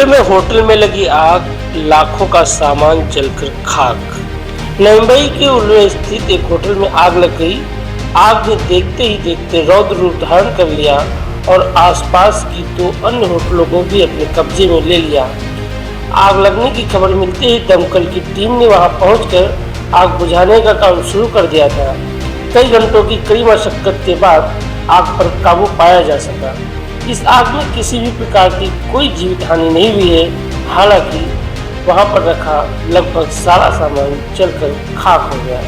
में होटल में लगी आग, लाखों का सामान जलकर खाक। मुंबई के उल्लू स्थित एक होटल में आग लग गई। आग ने देखते ही देखते रौद्र रूप धारण कर लिया और आसपास की 2 अन्य होटलों को भी अपने कब्जे में ले लिया। आग लगने की खबर मिलते ही दमकल की टीम ने वहां पहुंचकर आग बुझाने का काम शुरू कर दिया था। कई घंटों की कड़ी मशक्कत के बाद आग पर काबू पाया जा सका। इस आग में किसी भी प्रकार की कोई जीवित हानि नहीं हुई है। हालांकि वहां पर रखा लगभग सारा सामान जलकर खाक हो गया।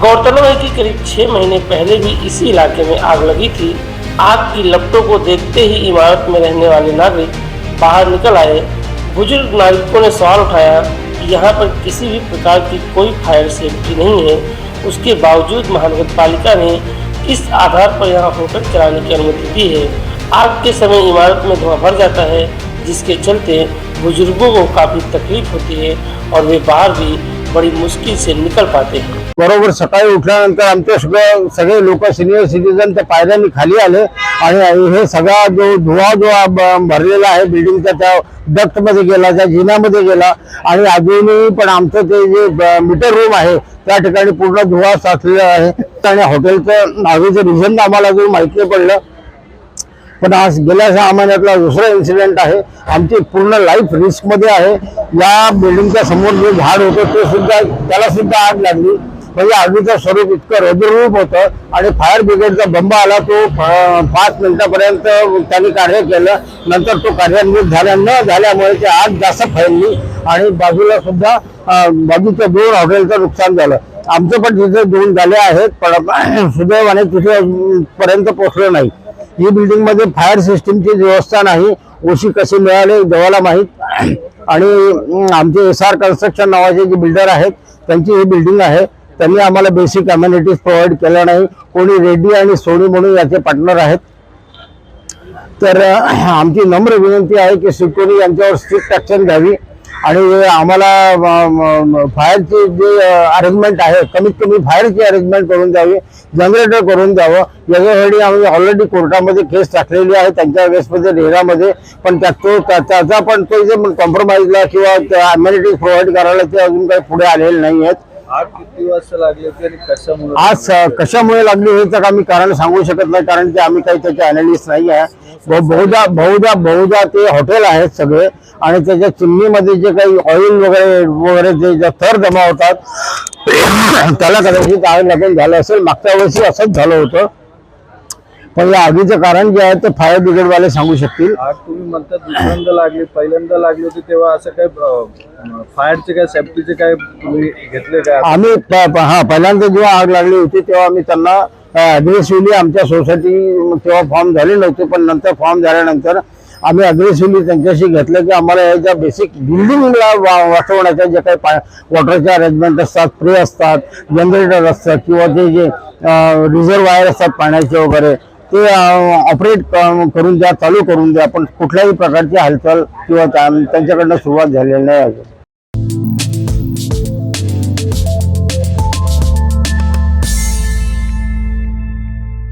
गौरतलब है कि करीब 6 महीने पहले भी इसी इलाके में आग लगी थी। आग की लपटों को देखते ही इमारत में रहने वाले नागरिक बाहर निकल आए। बुजुर्ग नागरिकों ने सवाल उठाया कि यहाँ पर किसी भी प्रकार की कोई फायर सेफ्टी नहीं है। उसके बावजूद महानगर पालिका ने किस आधार पर यहाँ होटल चलाने की अनुमति दी है। आग के समय इमारत में धुआं भर जाता है, जिसके चलते बुजुर्गों को काफी तकलीफ होती है और वे बाहर भी बड़ी मुश्किल से निकल पाते हैं। बरोबर सकाळी उठल्यानंतर आमचे सगळे लोक सिनियर सिटीजन त्या पायऱ्यांनी खाली आले आणि हे सगळा जो धुवा भरलेला आहे बिल्डिंगचा त्या डक्ट मध्ये गेला, त्या जिन्यामध्ये गेला आणि अजूनही पण आमचं ते जे मीटर रूम आहे त्या ठिकाणी पूर्ण धुवा साचलेला आहे आणि हॉटेलचं आगीचं रिझन आम्हाला अजून माहिती नाही पडलं। पण आज गेल्या 6 महिन्यातला दुसरा इन्सिडेंट आहे। आमची पूर्ण लाईफ रिस्क मध्ये आहे। या बिल्डिंगच्या समोर जे झाड होतं ते सुद्धा त्याला सुद्धा आग लागली। म्हणजे आगीचं स्वरूप इतकं रौद्ररूप होतं आणि फायर ब्रिगेडचा बंब आला तो 5 मिनिटापर्यंत त्यांनी कार्य केलं। नंतर तो कार्यान्वित झाल्यामुळे ती आग जास्त फैलली आणि बाजूला सुद्धा बाजूच्या 2 हॉटेलचं नुकसान झालं। आमचं पण तिथे 2 झाले आहेत, पण सुदैवाने तिथे पर्यंत पोहोचलो नाही। ही बिल्डिंग मध्ये फायर सिस्टीमची व्यवस्था नाही। ओशी कशी मिळाली देवाला माहीत। आणि आमचे SR कन्स्ट्रक्शन नावाचे जे बिल्डर आहेत त्यांची ही बिल्डिंग आहे। त्यांनी आम्हाला बेसिक अमेनिटीज प्रोव्हाइड केल्या नाही। कोणी रेड्डी आणि सोनी म्हणून याचे पार्टनर आहेत। तर आमची नम्र विनंती आहे की सिक्युरिटी यांच्यावर स्ट्रिक्ट ऍक्शन घ्यावी आणि आम्हाला फायरची जे अरेंजमेंट आहे कमीत कमी फायरची अरेंजमेंट करून द्यावी, जनरेटर करून द्यावं। याच्यासाठी आम्ही ऑलरेडी कोर्टामध्ये केस टाकलेली आहे त्यांच्या अगेन्स्टमध्ये रेरामध्ये, पण त्याचा पण तो जे कॉम्प्रोमाइजला किंवा अमेनिटीज प्रोव्हाइड करायला ते अजून काही पुढे आलेले नाही आहेत। आग किती वाजता लागली होती आणि कशामुळे आज कशामुळे लागली हे तर आम्ही कारण सांगू शकत नाही, कारण की आम्ही काही त्याचे अनालिस्ट नाही आहे। बहुधा ते हॉटेल आहेत सगळे आणि त्याच्या चिमणीमध्ये जे काही ऑइल वगैरे जे थर जमा होतात त्याला कदाचित आग लागून झालं असेल। मागच्या वर्षी असंच झालं होतं, पण या आगीचं कारण जे आहे ते फायर ब्रिगेडवाले सांगू शकतील। आग तुम्ही म्हणता दुसऱ्यांदा लागली, पहिल्यांदा लागली होती तेव्हा असं काय फायरचे काय सेफ्टीचे काय तुम्ही घेतले काय? आम्ही पहिल्यांदा जेव्हा आग लागली होती तेव्हा आम्ही त्यांना अग्रेसिव्हली आमच्या सोसायटी तेव्हा फॉर्म झाले नव्हते, पण नंतर फॉर्म झाल्यानंतर आम्ही अग्रेसिव्हली त्यांच्याशी घेतलं की आम्हाला याच्या बेसिक बिल्डिंगला वाचवण्याच्या जे काही वॉटरचे अरेंजमेंट असतात, स्प्रे असतात, जनरेटर असतात किंवा ते जे रिझर्वायर असतात पाण्याचे वगैरे ते ऑपरेट करून द्या, चालू करून द्या। पण कुठल्याही प्रकारची हालचाल किंवा त्यांच्याकडनं सुरुवात झालेली नाही अजून।